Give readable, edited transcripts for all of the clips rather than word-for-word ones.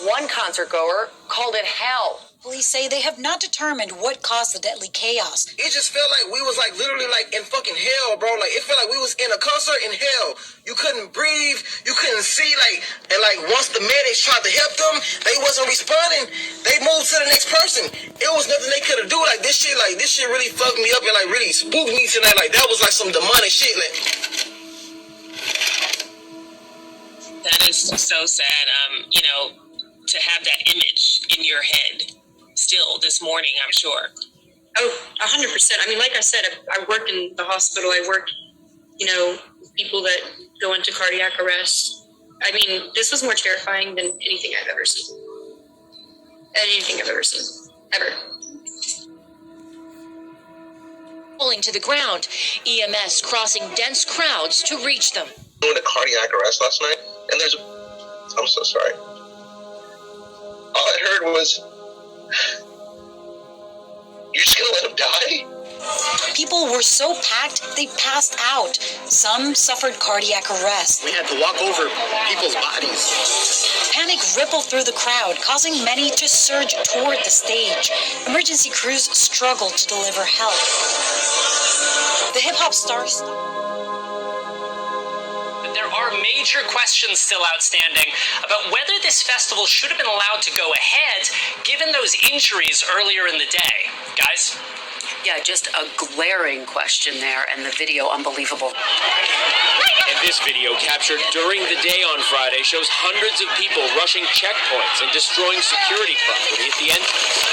One concert goer called it hell. Police say they have not determined what caused the deadly chaos. It just felt like we was like literally like in fucking hell, bro. Like it felt like we was in a concert in hell. You couldn't breathe, you couldn't see, and once the medics tried to help them, they wasn't responding. They moved to the next person. It was nothing they could have do. This shit really fucked me up and really spooked me tonight. That was like some demonic shit. That is so sad. To have that image in your head still this morning, I'm sure. Oh, 100%. I mean, like I said, I work in the hospital. I work, with people that go into cardiac arrest. I mean, this was more terrifying than anything I've ever seen. Ever. Falling to the ground, EMS crossing dense crowds to reach them. Doing a cardiac arrest last night, and I'm so sorry. All I heard was, you're just gonna let him die? People were so packed, they passed out. Some suffered cardiac arrest. We had to walk over people's bodies. Panic rippled through the crowd, causing many to surge toward the stage. Emergency crews struggled to deliver help. The hip-hop stars... There are major questions still outstanding about whether this festival should have been allowed to go ahead given those injuries earlier in the day. Guys? Yeah, just a glaring question there, and the video unbelievable. And this video, captured during the day on Friday, shows hundreds of people rushing checkpoints and destroying security property at the entrance.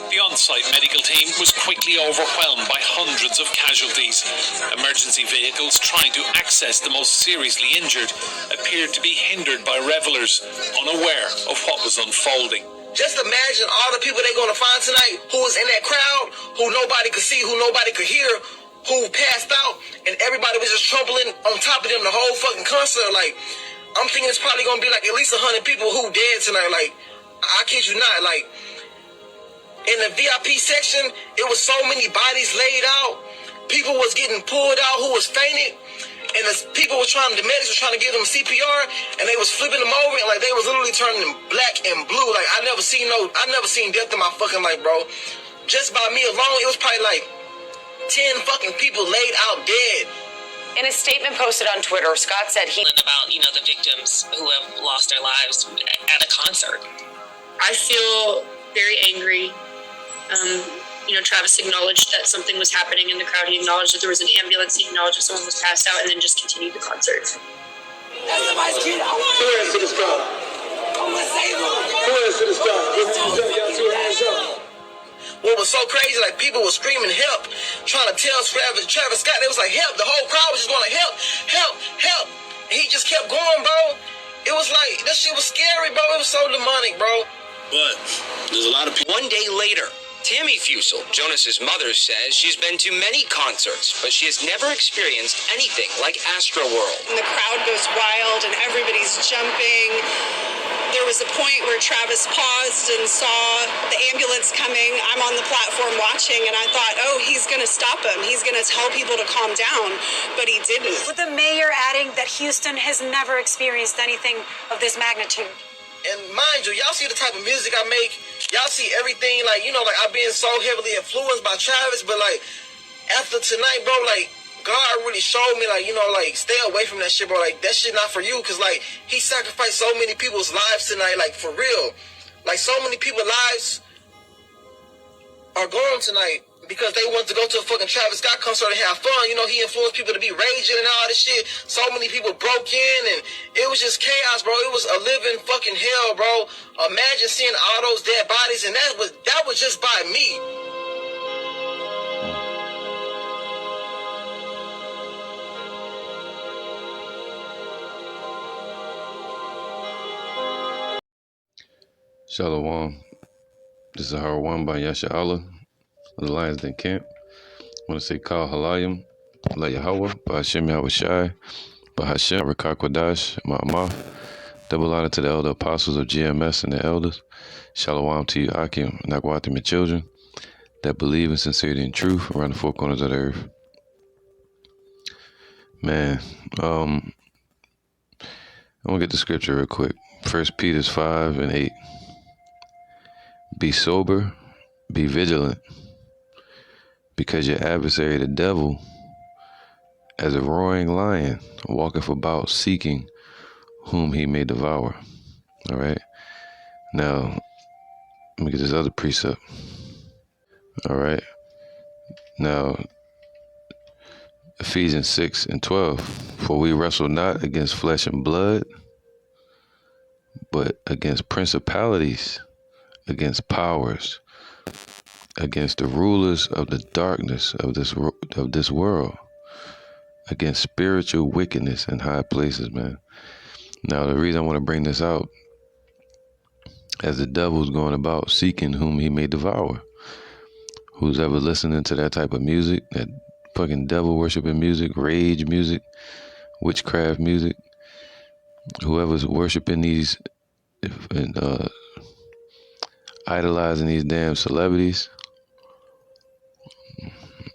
The on-site medical team was quickly overwhelmed by hundreds of casualties. Emergency vehicles trying to access the most seriously injured appeared to be hindered by revelers, unaware of what was unfolding. Just imagine all the people they're going to find tonight who was in that crowd, who nobody could see, who nobody could hear, who passed out, and everybody was just trampling on top of them the whole fucking concert. I'm thinking it's probably going to be at least 100 people who dead tonight. I kid you not. In the VIP section, it was so many bodies laid out. People was getting pulled out who was fainted. And the medics were trying to give them CPR, and they was flipping them over, and they was literally turning them black and blue. I never seen death in my fucking life, bro. Just by me alone, it was probably 10 fucking people laid out dead. In a statement posted on Twitter, Scott said about, the victims who have lost their lives at a concert. I feel very angry. Travis acknowledged that something was happening in the crowd. He acknowledged that there was an ambulance. He acknowledged that someone was passed out, and then just continued the concert. Who hands to the sky? Who hands to the sky? Y'all two hands up. What was so crazy, people were screaming help, trying to tell Travis Scott. They was help. The whole crowd was just going help. And he just kept going, bro. It was that shit was scary, bro. It was so demonic, bro. But there's a lot of people. One day later, Tammy Fusel, Jonas's mother, says she's been to many concerts, but she has never experienced anything like Astroworld. And the crowd goes wild and everybody's jumping. There was a point where Travis paused and saw the ambulance coming. I'm on the platform watching, and I thought, oh, he's going to stop him. He's going to tell people to calm down, but he didn't. With the mayor adding that Houston has never experienced anything of this magnitude. And mind you, y'all see the type of music I make. Y'all see everything, I've been so heavily influenced by Travis, but after tonight, bro, God really showed me, stay away from that shit, bro. That shit not for you, because, he sacrificed so many people's lives tonight, for real. So many people's lives are gone tonight because they wanted to go to a fucking Travis Scott concert and have fun. He influenced people to be raging and all this shit. So many people broke in, and it was just chaos, bro. It was a living fucking hell, bro. Imagine seeing all those dead bodies, and that was just by me. Shalom. This is Har One by Yasha Allah of the Lions Den Camp. I want to say Kal Halayim, La Yahweh, by Hashem Yahweh Shai, by Hashem Rakak Wadash, Ma'amah. Double honor to the elder apostles of GMS and the elders. Shalom to you, Akim, Nagwatim, and children that believe in sincerity and truth around the four corners of the earth. Man, I'm gonna get the scripture real quick. 1 Peter 5:8. Be sober, be vigilant, because your adversary the devil, as a roaring lion, walketh about seeking whom he may devour. All right. Now, let me get this other precept. All right. Now, Ephesians 6:12. For we wrestle not against flesh and blood, but against principalities, against powers, against the rulers of the darkness of this world, against spiritual wickedness in high places, man. Now, the reason I want to bring this out, as the devil's going about seeking whom he may devour. Who's ever listening to that type of music, that fucking devil worshiping music, rage music, witchcraft music, whoever's worshiping these and idolizing these damn celebrities,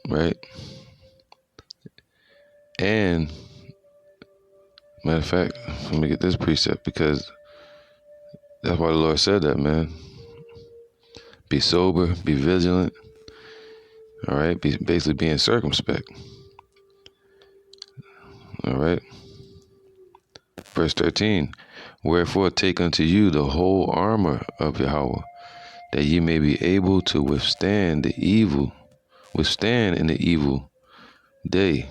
right? And matter of fact, let me get this precept, because that's why the Lord said that, man. Be sober, be vigilant. All right, basically being circumspect. All right. Verse 13. Wherefore take unto you the whole armor of Yahweh, that ye may be able to withstand in the evil day,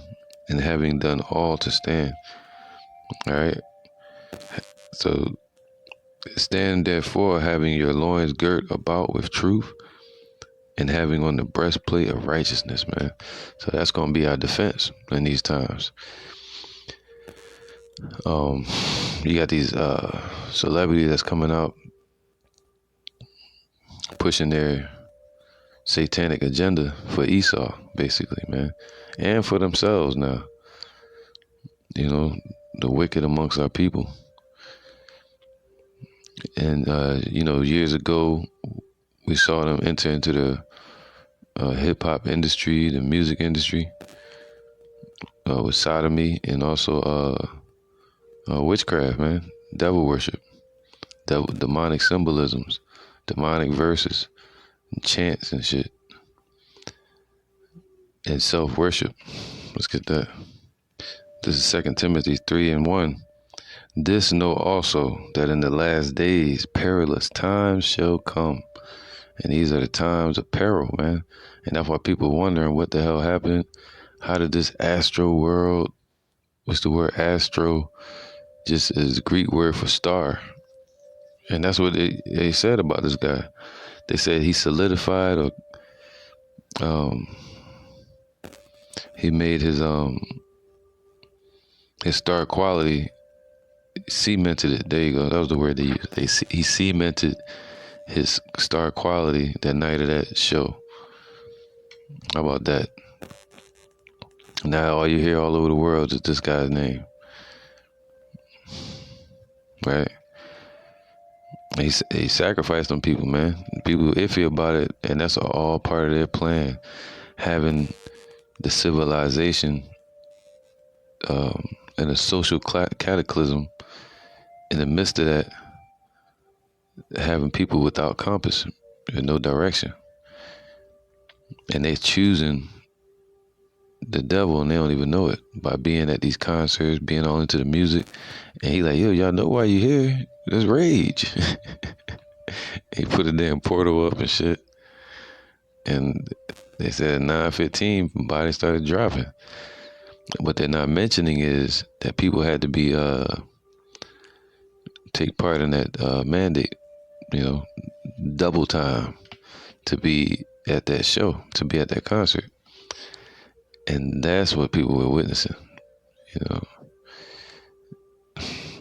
and having done all to stand. All right. So stand therefore, having your loins girt about with truth, and having on the breastplate of righteousness, man. So that's going to be our defense in these times. You got these celebrities that's coming out pushing their satanic agenda for Esau, basically, man, and for themselves now. You know, the wicked amongst our people. And years ago, we saw them enter into the hip-hop industry, the music industry, with sodomy, and also witchcraft, man, devil worship, demonic symbolisms, demonic verses, and chants and shit, and self-worship. Let's get that. This is 2 Timothy 3:1. This know also, that in the last days perilous times shall come. And these are the times of peril, man. And that's why people wondering what the hell happened. How did this Astroworld, what's the word astro, just is a Greek word for star. And that's what they said about this guy. They said he solidified, or he made his star quality, cemented it. There you go. That was the word they used. He cemented his star quality that night of that show. How about that? Now all you hear all over the world is this guy's name, right? He sacrificed them people, man. People iffy about it, and that's all part of their plan. Having the civilization and a social cataclysm in the midst of that, having people without compass and no direction. And they choosing the devil, and they don't even know it, by being at these concerts, being all into the music. And he like, yo, y'all know why you here? There's rage. He put a damn portal up and shit. And they said at 9:15, bodies started dropping. What they're not mentioning is that people had to be take part in that mandate, double time to be at that show, to be at that concert. And that's what people were witnessing,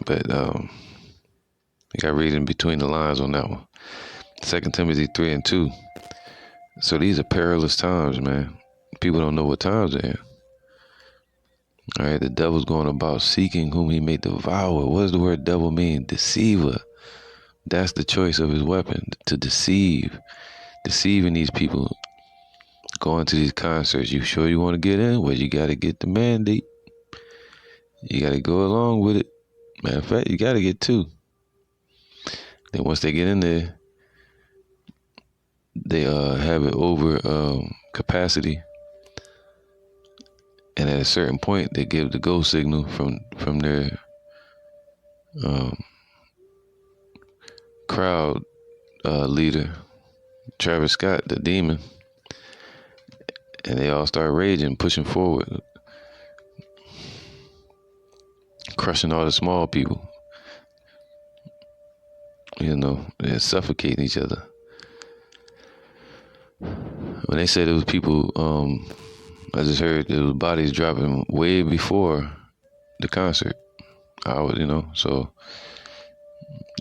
But you got reading between the lines on that one. 2 Timothy 3:2. So these are perilous times, man. People don't know what times they're in. All right, the devil's going about seeking whom he may devour. What does the word devil mean? Deceiver. That's the choice of his weapon, to deceive. Deceiving these people. Going to these concerts. You sure you want to get in? Well, you got to get the mandate. You got to go along with it. Matter of fact, you gotta get 2. Then once they get in there, they have it over capacity, and at a certain point, they give the go signal from their crowd leader, Travis Scott, the demon, and they all start raging, pushing forward, crushing all the small people, and suffocating each other. When they said it was people, I just heard there was bodies dropping way before the concert. So,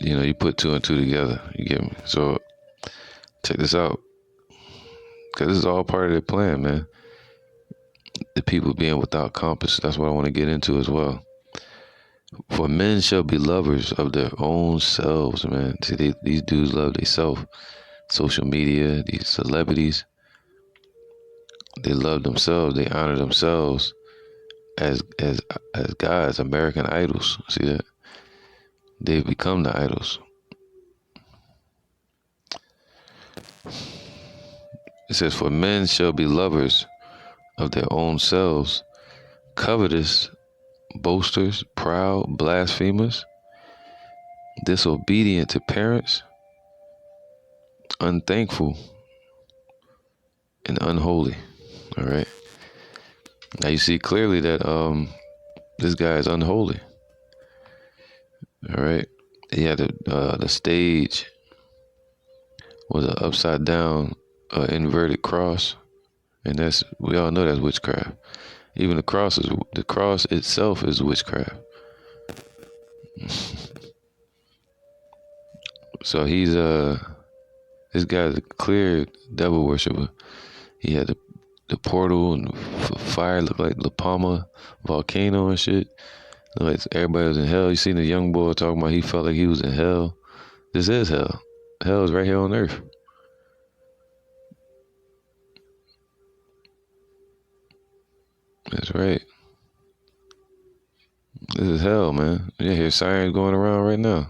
you put 2 and 2 together, you get me? So, check this out, because this is all part of their plan, man. The people being without compass, that's what I want to get into as well. For men shall be lovers of their own selves, man. See, these dudes love themselves. Social media, these celebrities, they love themselves. They honor themselves as gods, American idols. See that? They've become the idols. It says, for men shall be lovers of their own selves, covetous, boasters, proud, blasphemers, disobedient to parents, unthankful, and unholy. All right. Now you see clearly that this guy is unholy. All right. He had the stage was an upside down inverted cross, and we all know that's witchcraft. Even the cross itself is witchcraft. So he's this guy's a clear devil worshiper. He had the portal and fire looked like La Palma volcano and shit. Like everybody was in hell. You seen the young boy talking about he felt like he was in hell. This is hell. Hell is right here on earth. That's right. This is hell, man. You hear sirens going around right now.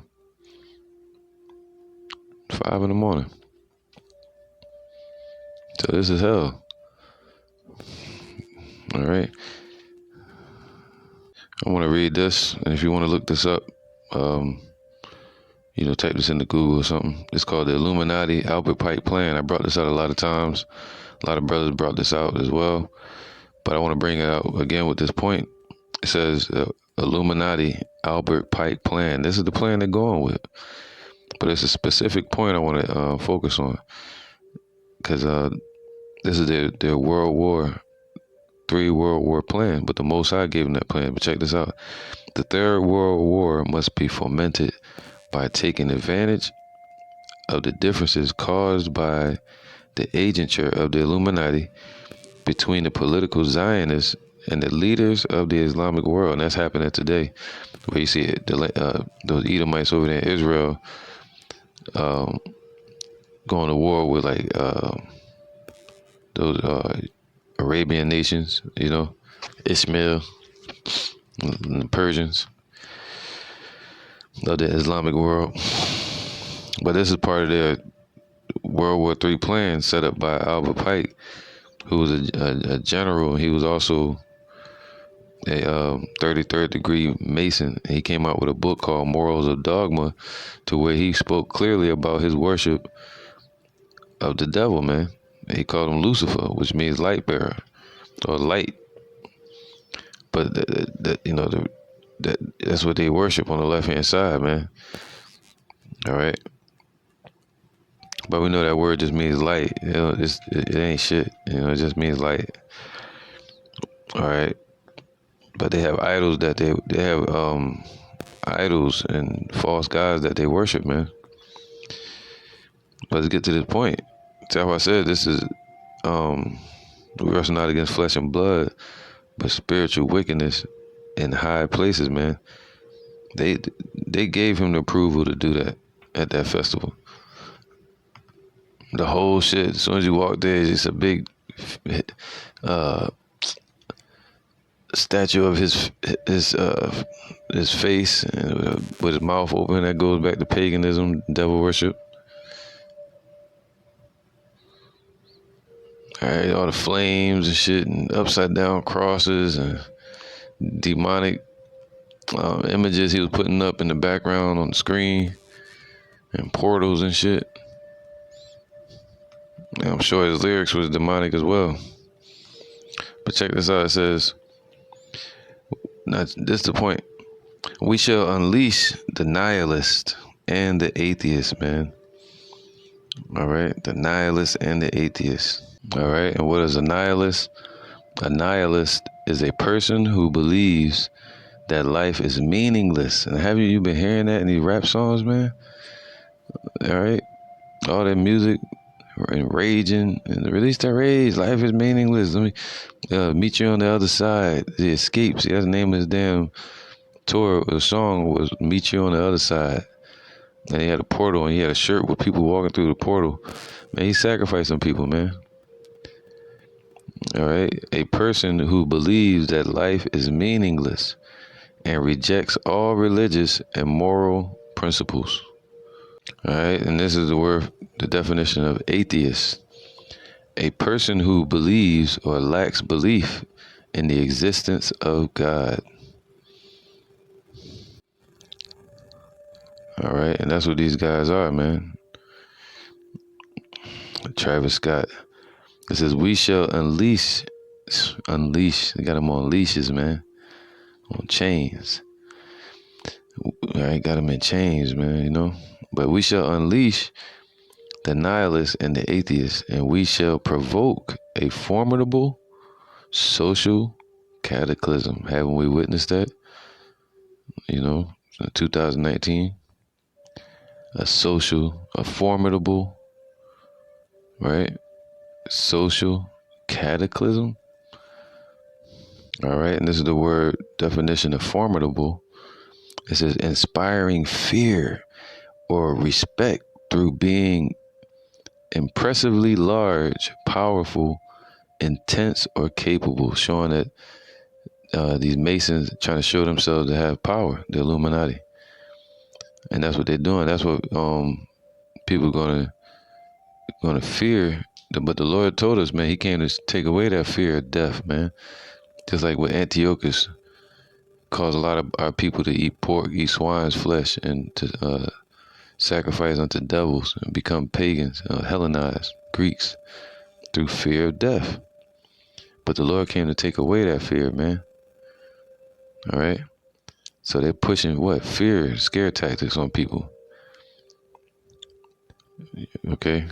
5 in the morning. So this is hell. All right. I want to read this, and if you want to look this up, type this into Google or something. It's called the Illuminati Albert Pike Plan. I brought this out a lot of times. A lot of brothers brought this out as well. But I want to bring it out again with this point. It says Illuminati Albert Pike Plan. This is the plan they're going with. But it's a specific point I want to focus on. Because this is their World War plan. But the Most High gave them that plan. But check this out. The Third World War must be fomented by taking advantage of the differences caused by the agenture of the Illuminati between the political Zionists and the leaders of the Islamic world. And that's happening today, where you see it, those Edomites over there in Israel going to war with those Arabian nations, Ishmael and the Persians of the Islamic world. But this is part of their World War III plan set up by Albert Pike, who was a general. He was also a 33rd degree Mason. He came out with a book called Morals of Dogma, to where he spoke clearly about his worship of the devil, man. He called him Lucifer, which means light bearer or light. But that's what they worship on the left-hand side, man. All right. But we know that word just means light. It ain't shit. It just means light. All right. But they have idols that they have idols and false gods that they worship, man. But let's get to this point. See how I said this is we wrestle not against flesh and blood, but spiritual wickedness in high places, man. They gave him the approval to do that at that festival. The whole shit, as soon as you walk there, it's just a big statue of his face and with his mouth open. That goes back to paganism, devil worship. All right, all the flames and shit, and upside down crosses and demonic images he was putting up in the background on the screen, and portals and shit. And I'm sure his lyrics was demonic as well. But check this out. It says, now this is the point. We shall unleash the nihilist and the atheist, man. All right, the nihilist and the atheist. All right, and what is a nihilist? A nihilist is a person who believes that life is meaningless. And have you been hearing that in these rap songs, man? All right, all that music and raging and release that rage. Life is meaningless. Let me meet you on the other side. The Escape. See, that's the name of his damn tour. The song was "Meet You on the Other Side." And he had a portal, and he had a shirt with people walking through the portal. Man, he sacrificed some people, man. All right, a person who believes that life is meaningless and rejects all religious and moral principles. All right, and this is the definition of atheist. A person who believes or lacks belief in the existence of God. All right, and that's what these guys are, man. Travis Scott. It says, we shall unleash. They got them on leashes, man. On chains. All right, got them in chains, man, you know. But we shall unleash the nihilist and the atheist, and we shall provoke a formidable social cataclysm. Haven't we witnessed that? You know, in 2019. A formidable, right? Social cataclysm. All right, and this is the word definition of formidable. It says inspiring fear or respect through being impressively large, powerful, intense, or capable, showing that these Masons trying to show themselves to have power, the Illuminati. And that's what they're doing. That's what people gonna fear. But the Lord told us, man, he came to take away that fear of death, man. Just like with Antiochus caused a lot of our people to eat pork, eat swine's flesh, and to sacrifice unto devils and become pagans, Hellenized Greeks through fear of death. But the Lord came to take away that fear, man. All right? So they're pushing what? Fear, scare tactics on people. Okay?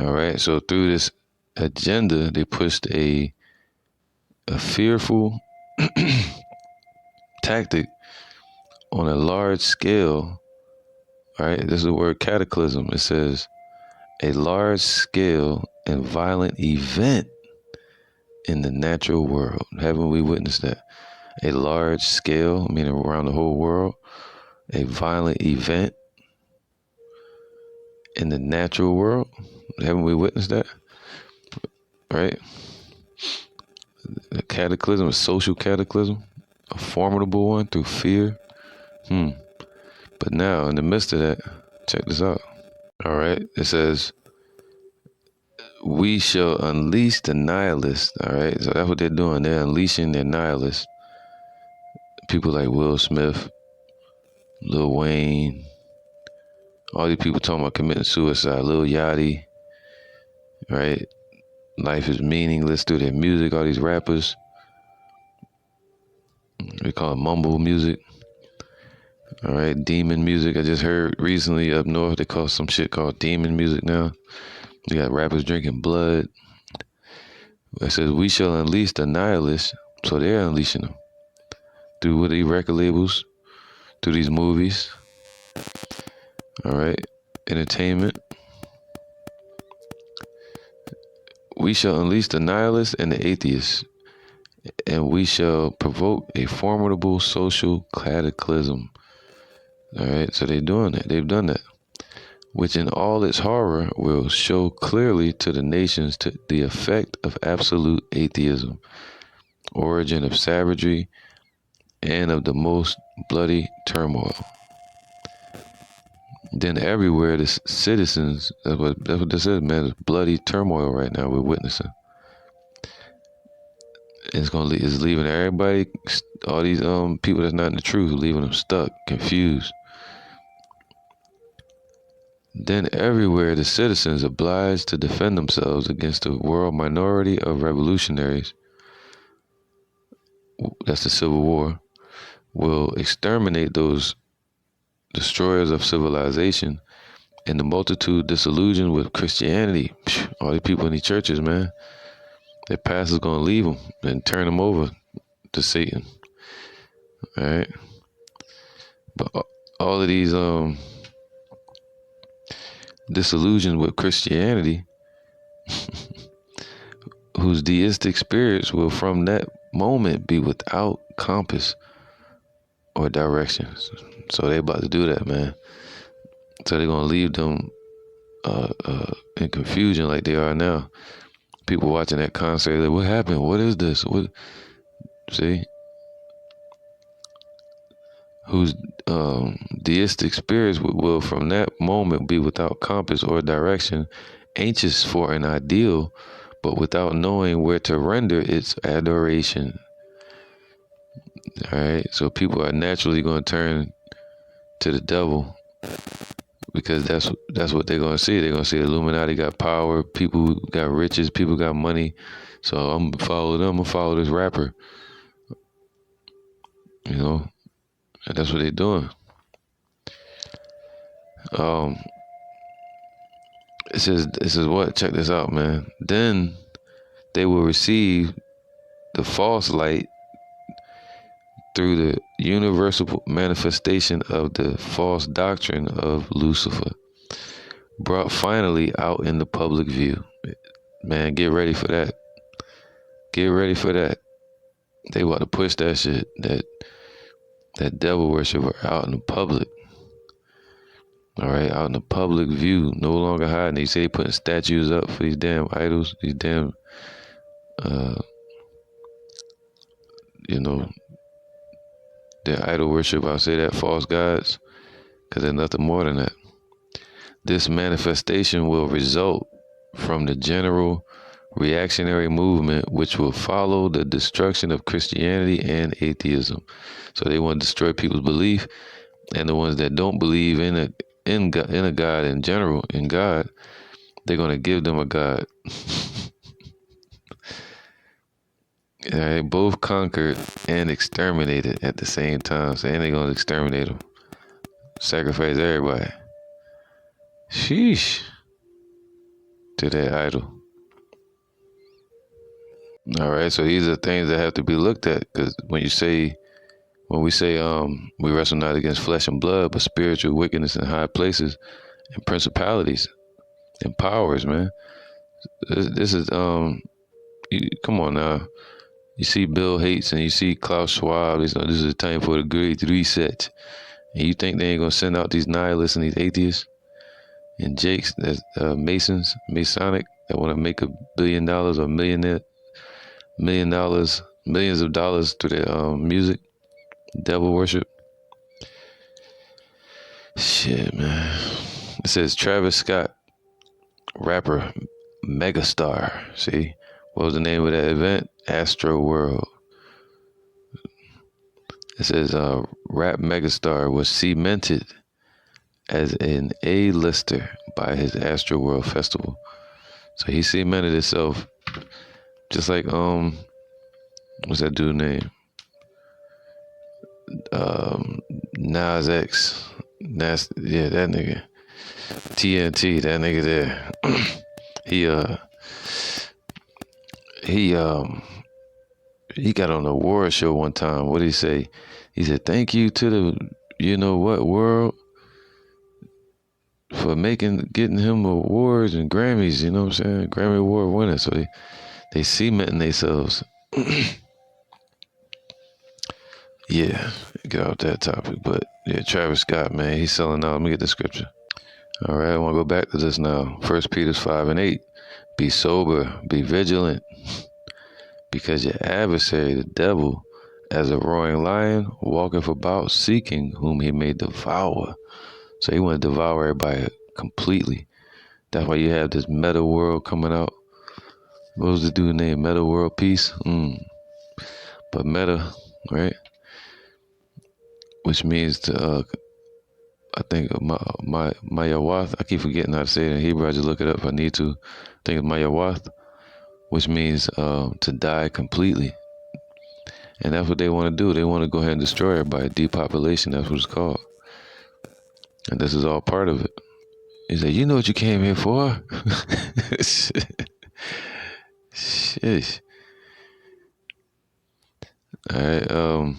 All right, so through this agenda, they pushed a fearful tactic on a large scale. All right, this is the word cataclysm. It says a large scale and violent event in the natural world. Haven't we witnessed that? A large scale, meaning around the whole world, a violent event in the natural world. Haven't we witnessed that? Right? A cataclysm, a social cataclysm, a formidable one through fear. But now, in the midst of that, check this out. All right, it says, we shall unleash the nihilists. All right, so that's what they're doing. They're unleashing their nihilists. People like Will Smith, Lil Wayne, all these people talking about committing suicide. Lil Yachty, right? Life is meaningless through their music. All these rappers, they call it mumble music. All right, demon music. I just heard recently up north they call some shit called demon music now. You got rappers drinking blood. It says we shall unleash the nihilists, so they're unleashing them through what these record labels, through these movies. All right, entertainment. We shall unleash the nihilists and the atheists, and we shall provoke a formidable social cataclysm. All right, so they're doing that. They've done that, which in all its horror will show clearly to the nations the effect of absolute atheism, origin of savagery and of the most bloody turmoil. Then everywhere the citizens, that's what this is, man. It's bloody turmoil right now we're witnessing. It's leaving everybody, all these people that's not in the truth, leaving them stuck, confused. Then everywhere the citizens obliged to defend themselves against the world minority of revolutionaries, that's the Civil War, will exterminate those destroyers of civilization, and the multitude disillusioned with Christianity. All these people in these churches, man, their pastor's gonna leave them and turn them over to Satan. All right, but all of these disillusioned with Christianity, whose deistic spirits will from that moment be without compass or directions. So they about to do that, man. So they're gonna leave them in confusion like they are now. People watching that concert, like, what happened? What is this? What? See, whose deistic spirits will from that moment be without compass or direction, anxious for an ideal, but without knowing where to render its adoration. All right, so people are naturally going to turn to the devil, because that's what they're going to see. They're going to see Illuminati got power, people got riches, people got money. So I'm going to follow them. I'm going to follow this rapper. You know, and that's what they're doing. It says what? Check this out, man. Then they will receive the false light through the universal manifestation of the false doctrine of Lucifer, brought finally out in the public view. Man, get ready for that. Get ready for that. They about to push that shit, that devil worshiper out in the public. All right, out in the public view, no longer hiding. They say they putting statues up for these damn idols, these damn, their idol worship. I'll say that, false gods, because they're nothing more than that. This manifestation will result from the general reactionary movement, which will follow the destruction of Christianity and atheism. So they want to destroy people's belief, and the ones that don't believe in a God in general, in God, they're gonna give them a God. They both conquered and exterminated at the same time. So, and they're gonna exterminate them, sacrifice everybody. Sheesh. To that idol. All right, so these are things that have to be looked at, because when we say we wrestle not against flesh and blood, but spiritual wickedness in high places and principalities and powers, man. This is come on now. You see Bill Gates and you see Klaus Schwab. This is a time for the great reset. And you think they ain't gonna send out these nihilists and these atheists and Jakes, that's Masonic, that want to make $1 billion or $1 million, millions of dollars through their music, devil worship. Shit, man. It says Travis Scott, rapper, megastar. See, what was the name of that event? Astroworld. It says rap megastar was cemented as an A-lister by his Astroworld festival. So he cemented himself, just like what's that dude name? Nas X. Yeah, that nigga. TNT, that nigga there. He got on the award show one time. What did he say? He said, "Thank you to the you know what world for getting him awards and Grammys." You know what I'm saying? Grammy Award winner. So they cementing themselves. Yeah, get off that topic. But yeah, Travis Scott, man, he's selling out. Let me get the scripture. All right, I want to go back to this now. 1 Peter 5:8. Be sober, be vigilant. because your adversary, the devil, as a roaring lion, walketh about seeking whom he may devour. So he want to devour everybody completely. That's why you have this meta world coming out. What was the dude named Meta World Peace? But meta, right? Which means to, I think, Mayawath. I keep forgetting how to say it in Hebrew. I just look it up if I need to. I think it's Mayawath, which means to die completely. And that's what they want to do. They want to go ahead and destroy everybody. Depopulation, that's what it's called. And this is all part of it. He said, you know what you came here for? Shit. All right. All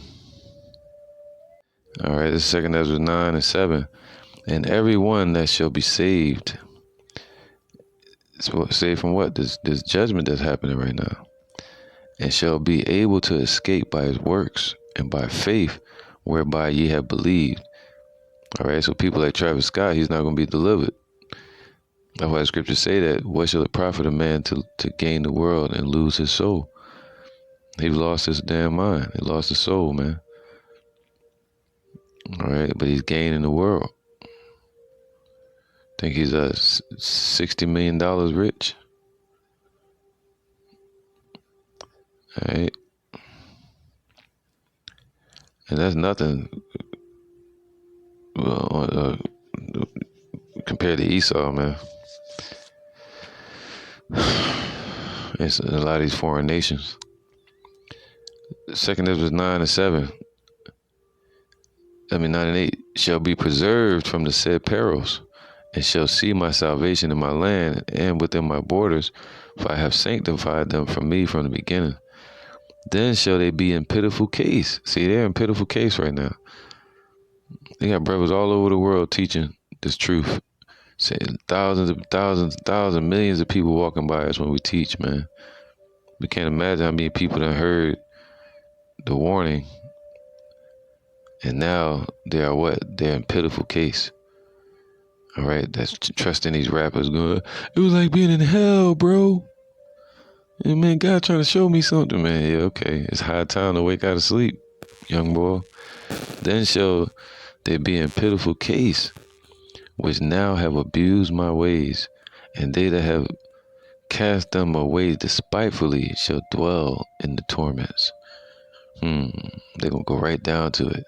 right. This is 2 Ezra 9 and 7. And every one that shall be saved. Saved from what? This judgment that's happening right now. And shall be able to escape by his works and by faith whereby ye have believed. All right. So people like Travis Scott, he's not going to be delivered. That's why the scriptures say that, what shall it profit a man to gain the world and lose his soul? He lost his damn mind. He lost his soul, man. All right, but he's gaining the world. I think he's $60 million rich. All right. And that's nothing compared to Esau, man. It's a lot of these foreign nations. 2 Ezra 9 and 7. 9 and 8. Shall be preserved from the said perils, and shall see my salvation in my land and within my borders, for I have sanctified them from me from the beginning. Then shall they be in pitiful case. See, they're in pitiful case right now. They got brothers all over the world teaching this truth. Saying thousands, millions of people walking by us when we teach, man. We can't imagine how many people done heard the warning. And now they are what? They're in pitiful case. All right, that's trusting these rappers going, it was like being in hell, bro. And man, God trying to show me something, man. Yeah, okay. It's high time to wake out of sleep, young boy. Then shall they be in pitiful case, which now have abused my ways, and they that have cast them away despitefully shall dwell in the torments. They're going to go right down to it.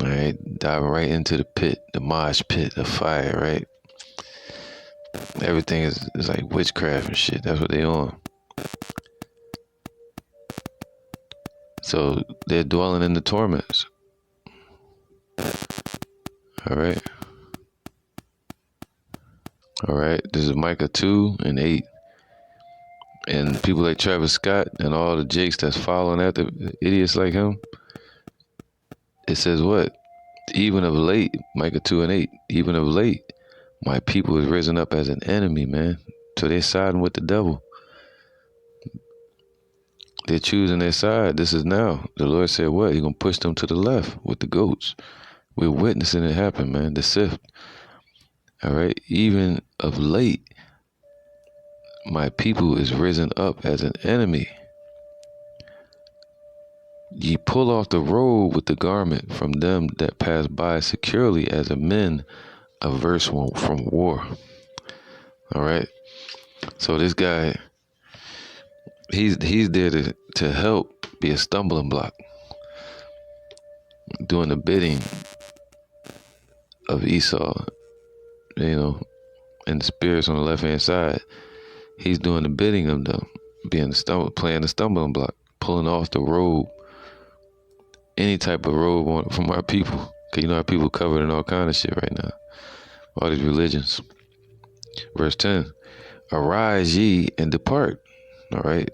All right, dive right into the pit, the mosh pit of fire, right? Everything is like witchcraft and shit. That's what they on. So they're dwelling in the torments. All right. All right. This is Micah 2 and 8. And people like Travis Scott and all the jakes that's following after idiots like him. It says what? Even of late, Micah 2 and 8, even of late, my people is risen up as an enemy, man. So they're siding with the devil. They're choosing their side. This is now. The Lord said what? He's going to push them to the left with the goats. We're witnessing it happen, man. The sift. All right. Even of late, my people is risen up as an enemy. Ye pull off the robe with the garment from them that pass by securely as a men averse from war. All right. So this guy, he's there to help be a stumbling block, doing the bidding of Esau, and the spirits on the left hand side. He's doing the bidding of them, playing the stumbling block, pulling off the robe, any type of robe from our people. Cause you know our people covered in all kind of shit right now, all these religions. Verse 10, arise ye and depart. All right.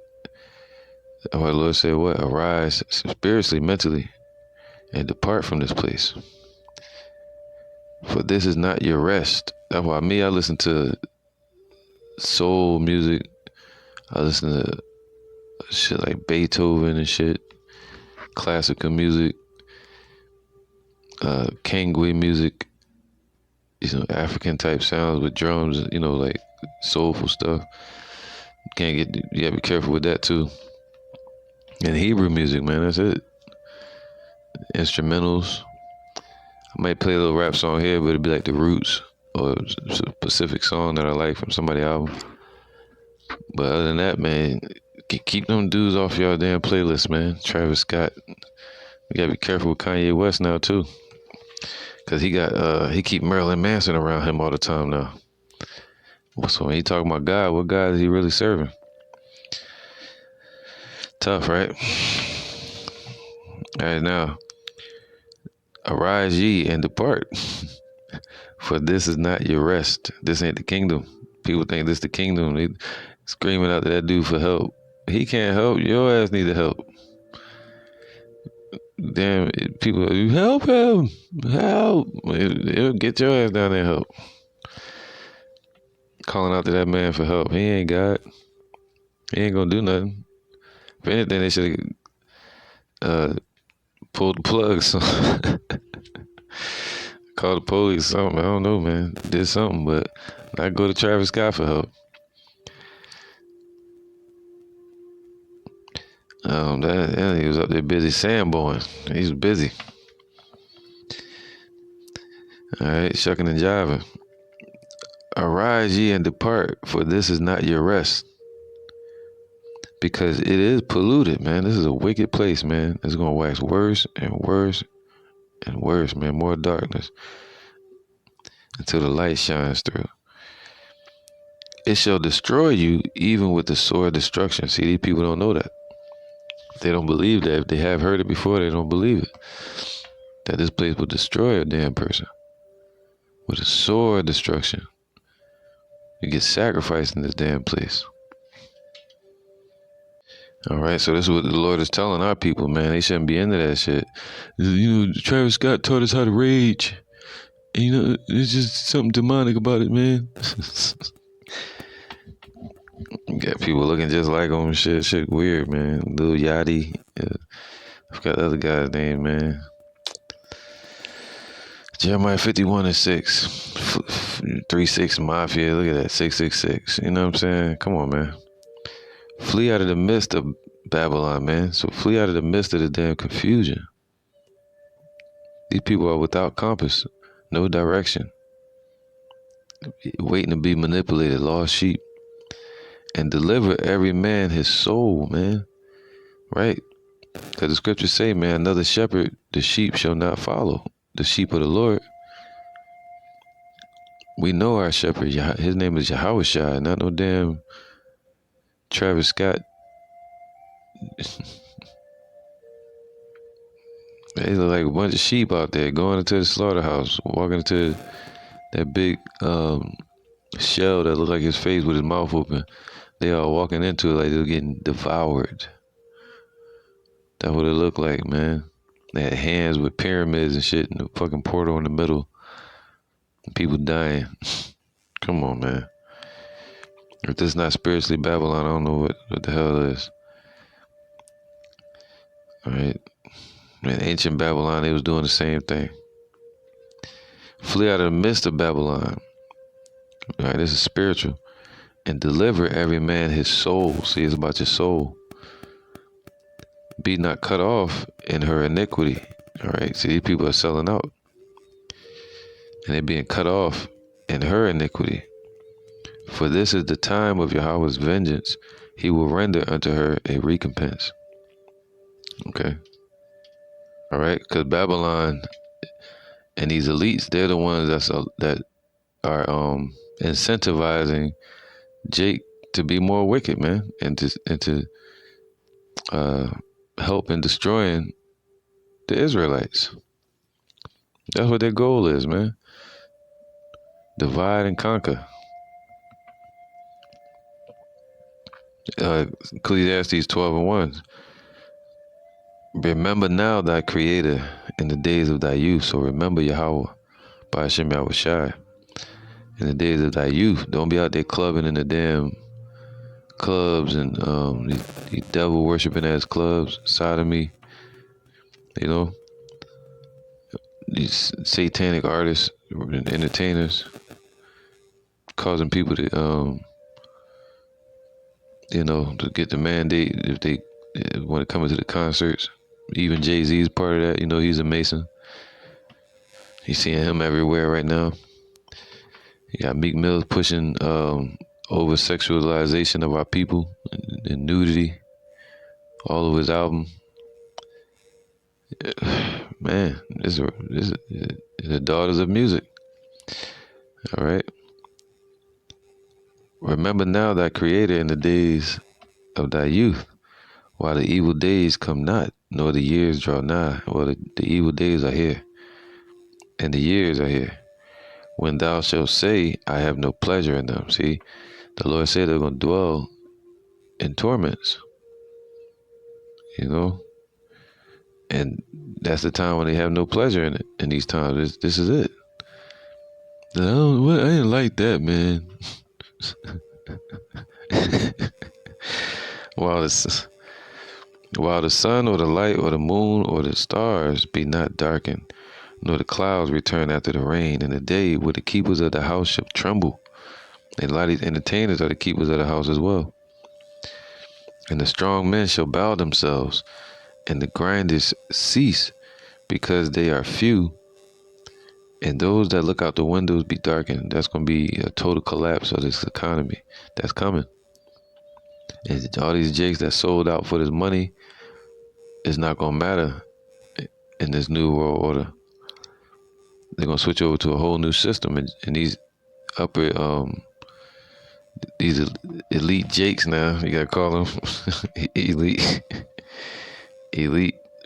The Lord said what? Arise spiritually, mentally, and depart from this place. For this is not your rest. That's why I listen to soul music. I listen to shit like Beethoven and shit, classical music, Kangwe music, African type sounds with drums, like soulful stuff. You gotta be careful with that too. And Hebrew music, man, that's it. Instrumentals. I might play a little rap song here, but it'd be like the Roots or a specific song that I like from somebody's album. But other than that, man, keep them dudes off y'all damn playlist, man. Travis Scott. We gotta be careful with Kanye West now too, cause he keep Marilyn Manson around him all the time now. So when he talking about God, what God is he really serving? Tough, right? All right, now, arise ye and depart, for this is not your rest. This ain't the kingdom. People think this the kingdom. They screaming out to that dude for help. He can't help. Your ass need to help. Damn, people, help him. Help. It'll get your ass down there and help. Calling out to that man for help. He ain't God. He ain't gonna do nothing. If anything, they should have pulled the plug. Call the police or something. I don't know, man. Did something, but I go to Travis Scott for help. That he was up there busy sandboarding. He was busy. All right, shucking and jiving. Arise ye and depart, for this is not your rest. Because it is polluted, man. This is a wicked place, man. It's gonna wax worse and worse and worse, man. More darkness until the light shines through. It shall destroy you even with the sword of destruction. See, these people don't know that. They don't believe that. If they have heard it before, they don't believe it. That this place will destroy a damn person with a sword of destruction. You get sacrificed in this damn place. All right, so this is what the Lord is telling our people, man. They shouldn't be into that shit. You know, Travis Scott taught us how to rage. And, you know, there's just something demonic about it, man. You got people looking just like him and shit. Shit weird, man. Lil Yachty. I forgot the other guy's name, man. Jeremiah 51:6. 3-6 Mafia. Look at that. 666. You know what I'm saying? Come on, man. Flee out of the midst of Babylon, man. So flee out of the midst of the damn confusion. These people are without compass. No direction. Waiting to be manipulated. Lost sheep. And deliver every man his soul, man. Right? Because the scriptures say, man, another shepherd, the sheep shall not follow. The sheep of the Lord. We know our shepherd. His name is Yahushua, not no damn Travis Scott. They look like a bunch of sheep out there going into the slaughterhouse, walking into that big shell that looked like his face with his mouth open. They all walking into it like they're getting devoured. That's what it looked like, man. They had hands with pyramids and shit and the fucking portal in the middle. People dying. Come on, man. If this is not spiritually Babylon, I don't know what the hell it is. All right. In ancient Babylon, they was doing the same thing. Flee out of the midst of Babylon. All right, this is spiritual. And deliver every man his soul. See, it's about your soul. Be not cut off in her iniquity. All right, see, these people are selling out. And they're being cut off in her iniquity. For this is the time of Yahweh's vengeance. He will render unto her a recompense. Okay. All right, because Babylon and these elites, they're the ones that are incentivizing Jake to be more wicked, man, and to help in destroying the Israelites. That's what their goal is, man. Divide and conquer. Ecclesiastes 12:1. Remember now thy creator in the days of thy youth. So remember Yahweh by Hashem Yahushai in the days of thy youth. Don't be out there clubbing in the damn clubs and these devil worshiping ass clubs, sodomy, you know, these satanic artists and entertainers causing people to you know, to get the mandate if they when it comes to the concerts. Even Jay-Z's part of that. You know, he's a Mason. You seeing him everywhere right now. You got Meek Mill pushing over sexualization of our people and nudity all over his album. Man, this is the daughters of music. All right. Remember now thy creator in the days of thy youth, while the evil days come not, nor the years draw nigh. Well, the evil days are here, and the years are here. When thou shalt say, I have no pleasure in them. See, the Lord said they're going to dwell in torments, you know? And that's the time when they have no pleasure in it. In these times, this is it. I didn't like that, man. while the sun or the light or the moon or the stars be not darkened, nor the clouds return after the rain, in the day where the keepers of the house shall tremble. And a lot of these entertainers are the keepers of the house as well. And the strong men shall bow themselves, and the grinders cease, because they are few. And those that look out the windows be darkened. That's going to be a total collapse of this economy that's coming. And all these jakes that sold out for this money is not going to matter in this new world order. They're going to switch over to a whole new system. And these upper, these elite jakes now, you got to call them elite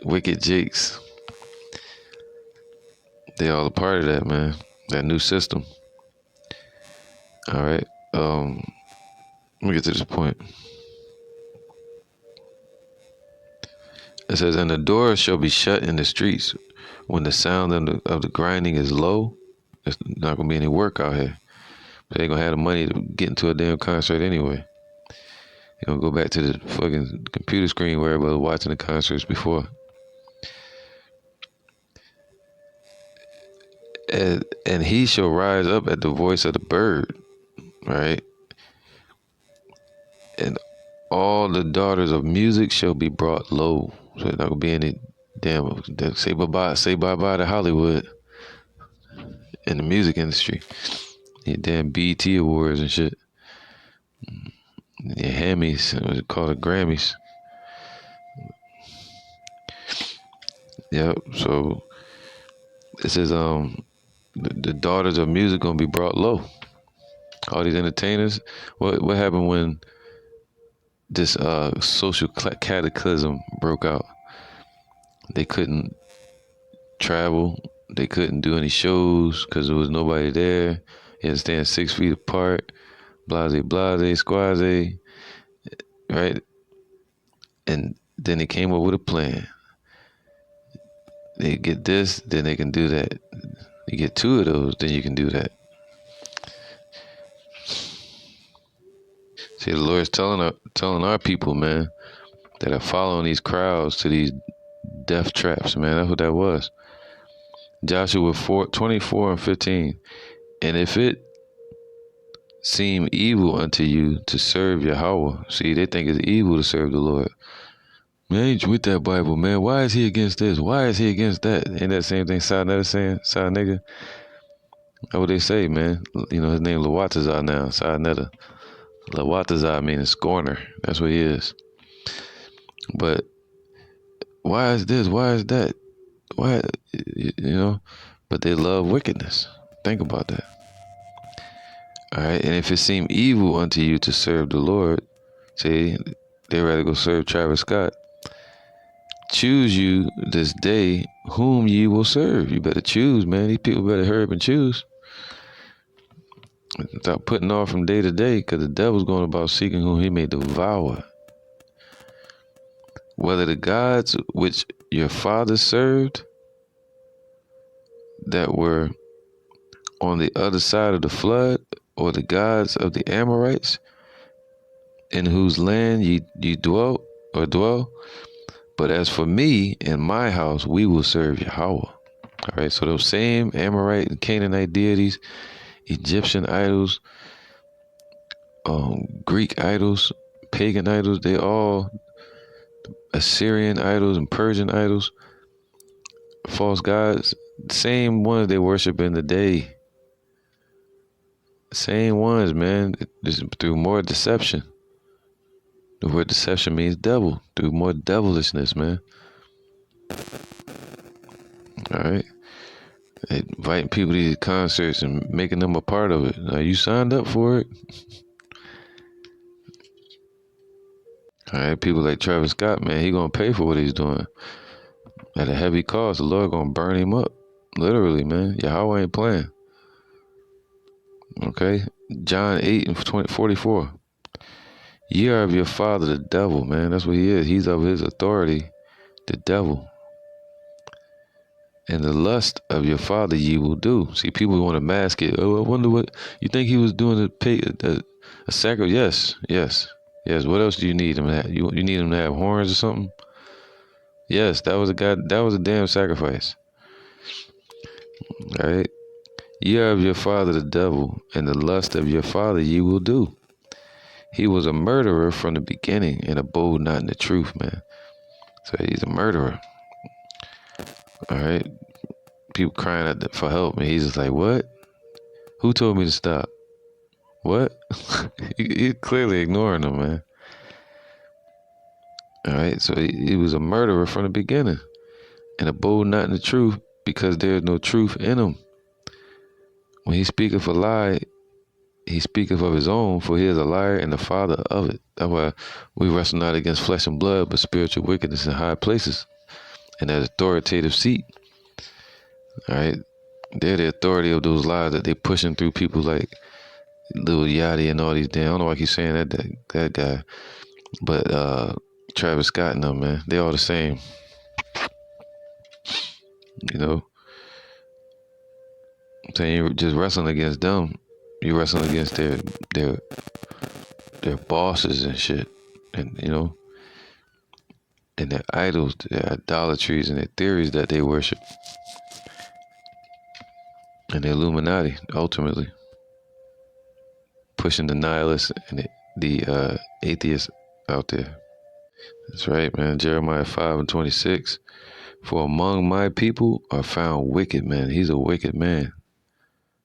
wicked jakes. They all a part of that, man. That new system. All right. Let me get to this point. It says, and the doors shall be shut in the streets when the sound of the grinding is low. There's not gonna be any work out here. But they gonna have the money to get into a damn concert anyway. They gonna go back to the fucking computer screen where everybody was watching the concerts before. And he shall rise up at the voice of the bird, right? And all the daughters of music shall be brought low. So there's not gonna be any damn say bye bye to Hollywood in the music industry. Yeah, damn BET awards and shit. Yeah, Hammys, what's it called, Grammys. Yep. So this is the daughters of music gonna be brought low. All these entertainers. What happened when this social cataclysm broke out? They couldn't travel. They couldn't do any shows because there was nobody there. You had to stand 6 feet apart. Blase, squaze. Right? And then they came up with a plan. They get this, then they can do that. You get 2 of those, then you can do that. See, the Lord's telling our people, man, that are following these crowds to these death traps, man. That's what that was. Joshua 4:24-15. And if it seem evil unto you to serve Yahweh, see, they think it's evil to serve the Lord. Man, I ain't with that Bible, man. Why is he against this? Why is he against that? Ain't that the same thing Side Netta saying? Side nigga? That's what they say, man. You know, his name Lawatazar now, Side Netta. Lawatazar meaning scorner. That's what he is. But why is this? Why is that? Why, you know? But they love wickedness. Think about that. All right. And if it seem evil unto you to serve the Lord, say they'd rather go serve Travis Scott. Choose you this day whom ye will serve. You better choose, man. These people better hurry up and choose. Stop putting off from day to day, because the devil's going about seeking whom he may devour. Whether the gods which your fathers served that were on the other side of the flood, or the gods of the Amorites in whose land ye dwell. But as for me and my house, we will serve Yahweh. All right, so those same Amorite and Canaanite deities, Egyptian idols, Greek idols, pagan idols, they all Assyrian idols and Persian idols, false gods, same ones they worship in the day. Same ones, man. Just through more deception. The word deception means devil. Through more devilishness, man. All right. Inviting people to these concerts and making them a part of it. Now, you signed up for it. All right. People like Travis Scott, man, he gonna pay for what he's doing at a heavy cost. The Lord gonna burn him up, literally, man. Yahweh ain't playing. Okay. John 8 and 44. Ye are of your father, the devil, man. That's what he is. He's of his authority, the devil. And the lust of your father ye will do. See, people want to mask it. Oh, I wonder what you think he was doing to pay a sacrifice. Yes. What else do you need him to have? You need him to have horns or something? Yes, that was a damn sacrifice. All right. Ye are of your father the devil, and the lust of your father ye will do. He was a murderer from the beginning and abode not in the truth, man. So he's a murderer. All right. People crying for help, and he's just like, what? Who told me to stop? What? He's clearly ignoring them, man. All right. So he was a murderer from the beginning and abode not in the truth, because there is no truth in him. When he speaketh a lie, he speaketh of his own, for he is a liar and the father of it. That's why we wrestle not against flesh and blood, but spiritual wickedness in high places, and that authoritative seat. All right, they're the authority of those lies that they pushing through people like Lil Yachty and all these damn. I don't know why I keep saying that guy, but Travis Scott and them, man, they all the same. You know, I'm saying you're just wrestling against them. You're wrestling against their bosses and shit, and you know, and their idols, their idolatries, and their theories that they worship, and the Illuminati ultimately pushing the nihilists and the atheists out there. That's right, man. Jeremiah 5 and 26. For among my people are found wicked men. He's a wicked man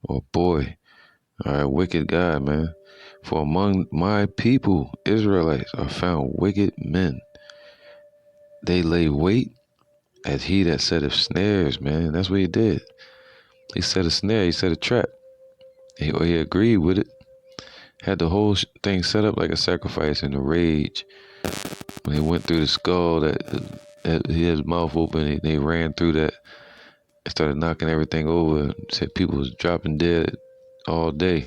or boy. All right, wicked guy, man. For among my people, Israelites, are found wicked men. They lay wait as he that setteth snares, man. That's what he did. He set a snare. He set a trap. He agreed with it. Had the whole thing set up like a sacrifice in a rage. When he went through the skull, that he had his mouth open, they ran through that. They started knocking everything over. Said people was dropping dead all day.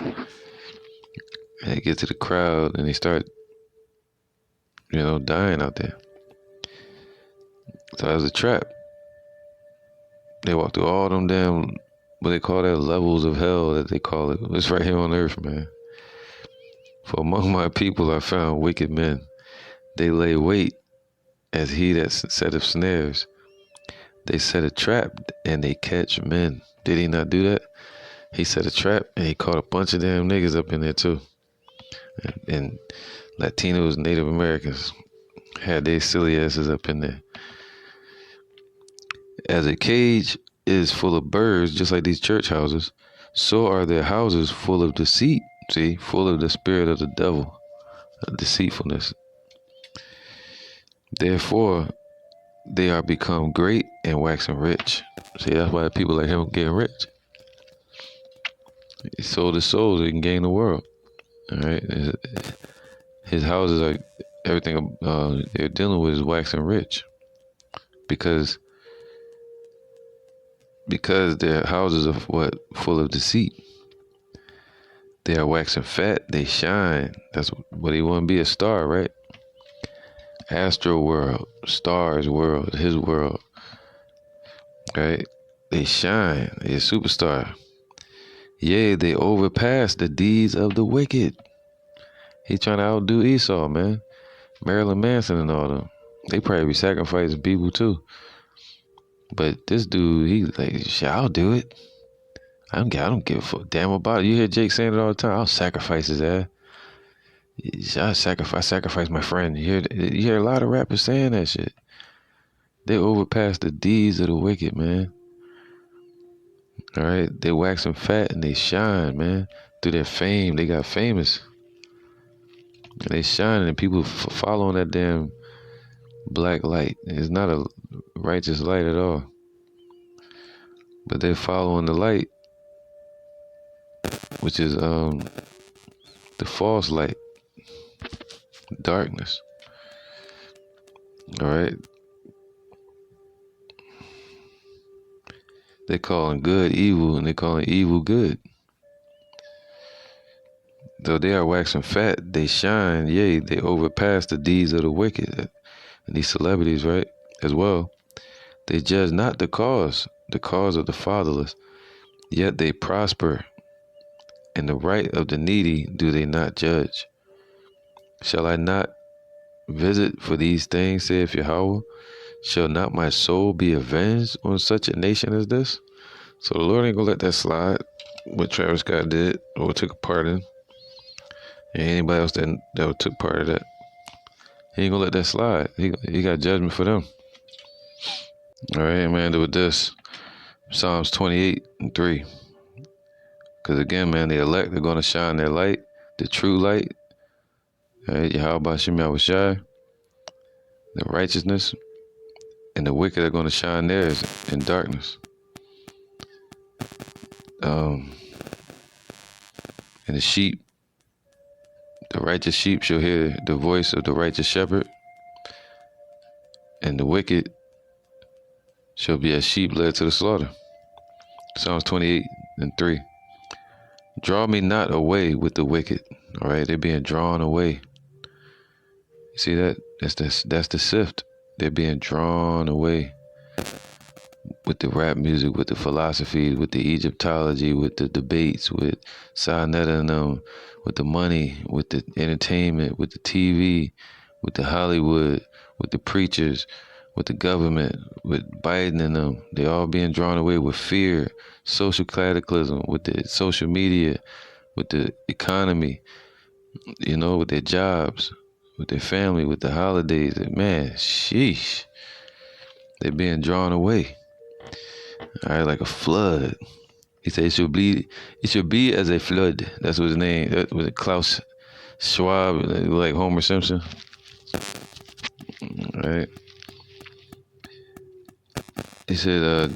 And they get to the crowd and they start, dying out there. So that was a trap. They walked through all them damn, what they call that, levels of hell that they call it. It's right here on earth, man. For among my people are found wicked men. They lay wait as he that setteth snares. They set a trap and they catch men. Did he not do that? He set a trap and he caught a bunch of damn niggas up in there too. And Latinos, Native Americans had their silly asses up in there. As a cage is full of birds, just like these church houses, so are their houses full of deceit. See, full of the spirit of the devil, deceitfulness. Therefore, they are become great and waxing rich. See, that's why people like him getting rich. He sold his soul so he can gain the world. All right, his houses are everything they're dealing with is waxing rich, because their houses are full of deceit. They are waxing fat. They shine. That's what he want to be, a star, right? Astroworld, stars world, his world. Right? They shine. They're a superstar. Yea, they overpass the deeds of the wicked. He trying to outdo Esau, man. Marilyn Manson and all them. They probably be sacrificing people too. But this dude, he's like, shit, I'll do it. I don't give a fuck damn about it. You hear Jake saying it all the time. I'll sacrifice his ass. I sacrifice my friend. You hear a lot of rappers saying that shit. They overpass the deeds of the wicked, man. All right, they wax them fat and they shine, man. Through their fame, they got famous. And they shine, and people following that damn black light. It's not a righteous light at all. But they're following the light, which is the false light, darkness. All right. They calling good evil, and they calling evil good. Though they are waxing fat, they shine, yea, they overpass the deeds of the wicked. And these celebrities, right, as well. They judge not the cause of the fatherless, yet they prosper. And the right of the needy do they not judge. Shall I not visit for these things, saith Yahweh? Shall not my soul be avenged on such a nation as this? So the Lord ain't gonna let that slide, what Travis Scott did, or took a part in. And anybody else that took part of that. He ain't gonna let that slide. He got judgment for them. All right, man, with this, Psalms 28:3. Because again, man, the elect are gonna shine their light, the true light. All right, Yahweh Shem Yahushai, the righteousness, and the wicked are gonna shine theirs in darkness. And the sheep, the righteous sheep shall hear the voice of the righteous shepherd, and the wicked shall be as sheep led to the slaughter. Psalms 28:3. Draw me not away with the wicked. All right, they're being drawn away. You see that? That's the sift. They're being drawn away with the rap music, with the philosophy, with the Egyptology, with the debates, with Sarnetta and them, with the money, with the entertainment, with the TV, with the Hollywood, with the preachers, with the government, with Biden and them. They all being drawn away with fear, social cataclysm, with the social media, with the economy, with their jobs, with their family, with the holidays. Man, sheesh. They're being drawn away. All right, like a flood. He said it should be as a flood. That's what his name. That was Klaus Schwab, like Homer Simpson. All right. He said,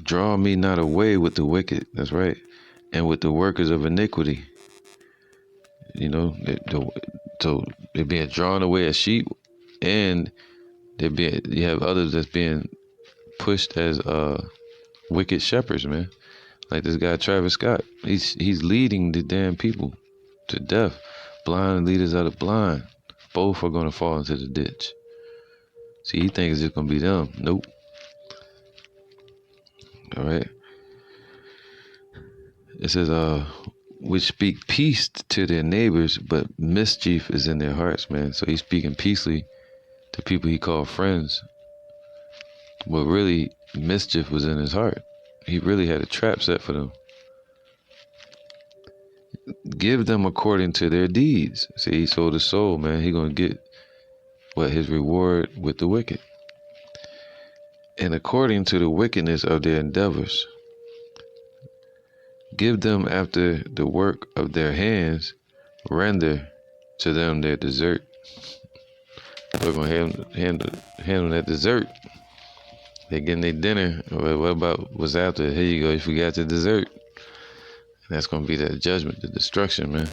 draw me not away with the wicked. That's right. And with the workers of iniquity. So they're being drawn away as sheep, and you have others that's being pushed as wicked shepherds, man. Like this guy Travis Scott. He's leading the damn people to death. Blind leaders are the blind. Both are gonna fall into the ditch. See, he thinks it's just gonna be them. Nope. All right. It says, which speak peace to their neighbors, but mischief is in their hearts, man. So he's speaking peacefully to people he called friends. But really, mischief was in his heart. He really had a trap set for them. Give them according to their deeds. See, he sold his soul, man. He gonna get his reward with the wicked. And according to the wickedness of their endeavors. Give them after the work of their hands, render to them their dessert. We're going to handle that dessert. They're getting their dinner. What about what's after? Here you go, you forgot your dessert. And that's going to be that judgment, the destruction, man.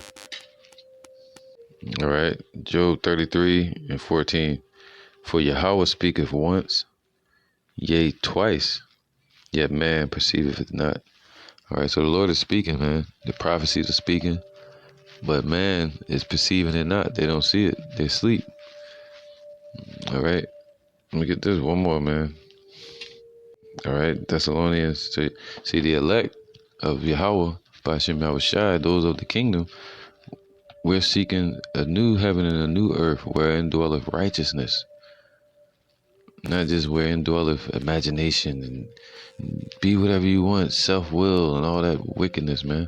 All right, Job 33:14. For Yahweh speaketh once, yea, twice, yet man perceiveth it not. All right, so the Lord is speaking, man. The prophecies are speaking, but man is perceiving it not. They don't see it. They sleep. All right, let me get this one more, man. All right, Thessalonians. See the elect of Yahweh, by Shem Yahushai, those of the kingdom, we're seeking a new heaven and a new earth wherein dwelleth righteousness. Not just wherein dwelleth imagination and be whatever you want, self-will and all that wickedness, man.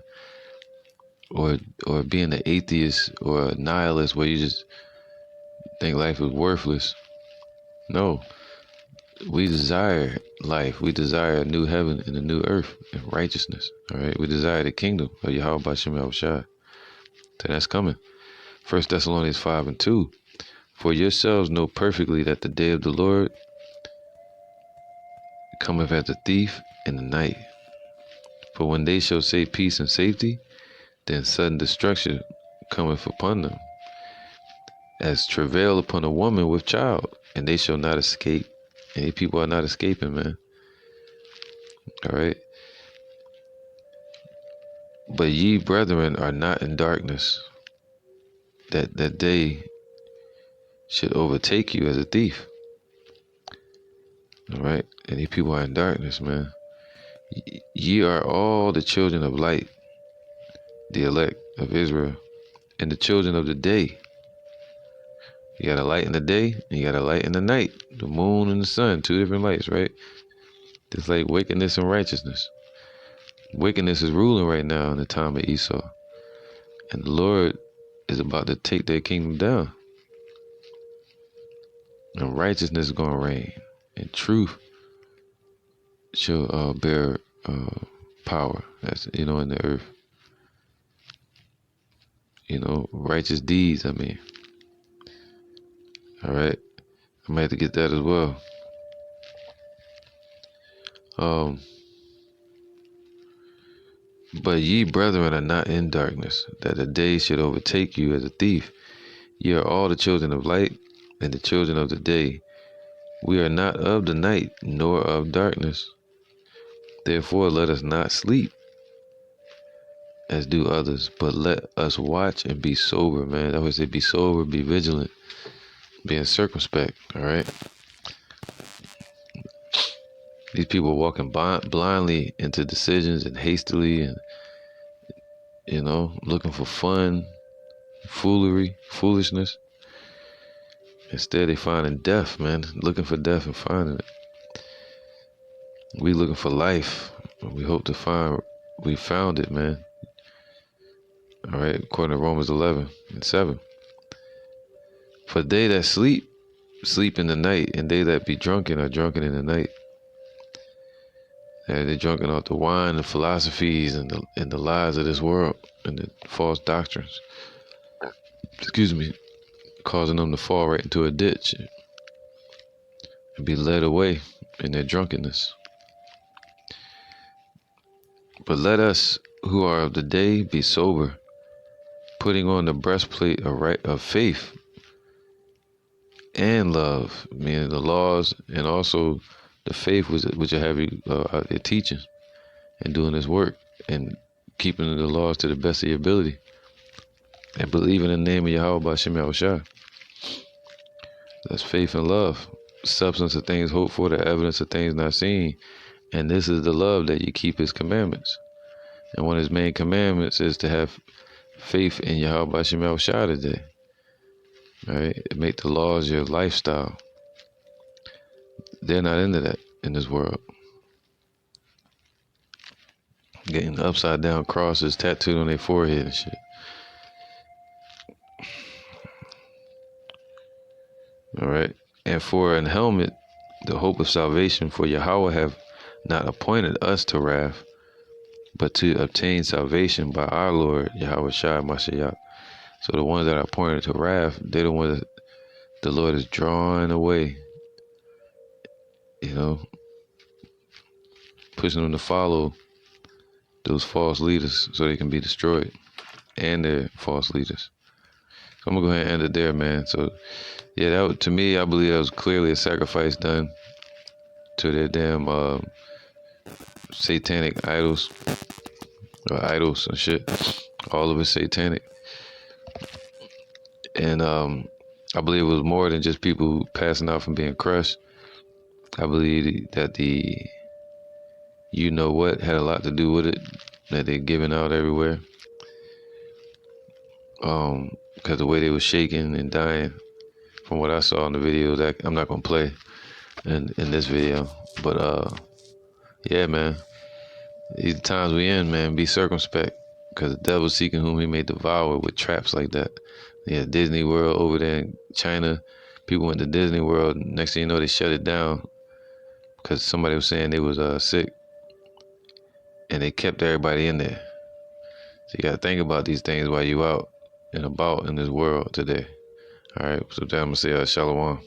or being an atheist or a nihilist where you just think life is worthless. No, we desire life. We desire a new heaven and a new earth and righteousness. All right, we desire the kingdom of Yahweh Bashem Yahushua. So that's coming. 1 Thessalonians 5:2. For yourselves know perfectly that the day of the Lord cometh as a thief in the night. For when they shall say peace and safety, then sudden destruction cometh upon them, as travail upon a woman with child, and they shall not escape. And these people are not escaping, man. All right. But ye brethren are not in darkness, that day should overtake you as a thief. All right. And these people are in darkness, man. Ye are all the children of light, the elect of Israel, and the children of the day. You got a light in the day, and you got a light in the night. The moon and the sun, two different lights, right? It's like wickedness and righteousness. Wickedness is ruling right now in the time of Esau. And the Lord is about to take their kingdom down. And righteousness is going to reign. And truth shall bear power, that's, in the earth. Righteous deeds, I mean. All right. I might have to get that as well. But ye brethren are not in darkness, that the day should overtake you as a thief. Ye are all the children of light and the children of the day. We are not of the night, nor of darkness. Therefore let us not sleep, as do others, but let us watch and be sober, man. I always say be sober, be vigilant, being circumspect, all right? These people are walking blindly into decisions and hastily and, looking for fun, foolishness. Instead, they finding death, man, looking for death and finding it. We looking for life. We hope to find, we found it, man. All right, according to Romans 11:7. For they that sleep, sleep in the night, and they that be drunken are drunken in the night. And they're drunken off the wine, the philosophies, and the lies of this world, and the false doctrines. Excuse me, causing them to fall right into a ditch and be led away in their drunkenness. But let us who are of the day be sober, putting on the breastplate of faith and love, meaning the laws, and also the faith which will have you out there teaching and doing this work and keeping the laws to the best of your ability and believing in the name of Yahweh Bashem Yahushua. That's faith and love, substance of things hoped for, the evidence of things not seen. And this is the love that you keep his commandments. And one of his main commandments is to have faith in Yahweh Bashem Yahushua today. All right, make the laws your lifestyle. They're not into that in this world. Getting upside down crosses tattooed on their forehead and shit. All right, and for an helmet, the hope of salvation, for Yahweh have not appointed us to wrath, but to obtain salvation by our Lord Yahweh Shai Mashiach. So the ones that are appointed to wrath, they're the ones that the Lord is drawing away, pushing them to follow those false leaders so they can be destroyed, and their false leaders. So I'm gonna go ahead and end it there, man. So yeah, to me, I believe that was clearly a sacrifice done to their damn satanic idols and shit. All of it satanic. And I believe it was more than just people passing out from being crushed. I believe that the had a lot to do with it, that they're giving out everywhere. Because the way they were shaking and dying, from what I saw in the videos, that I'm not gonna play in this video. But yeah, man, these times we in, man, be circumspect, Because the devil seeking whom he may devour with traps like that. Yeah, Disney World over there in China. People went to Disney World. Next thing you know, they shut it down because somebody was saying they was sick. And they kept everybody in there. So you got to think about these things while you out and about in this world today. All right, so I'm going to say shalom.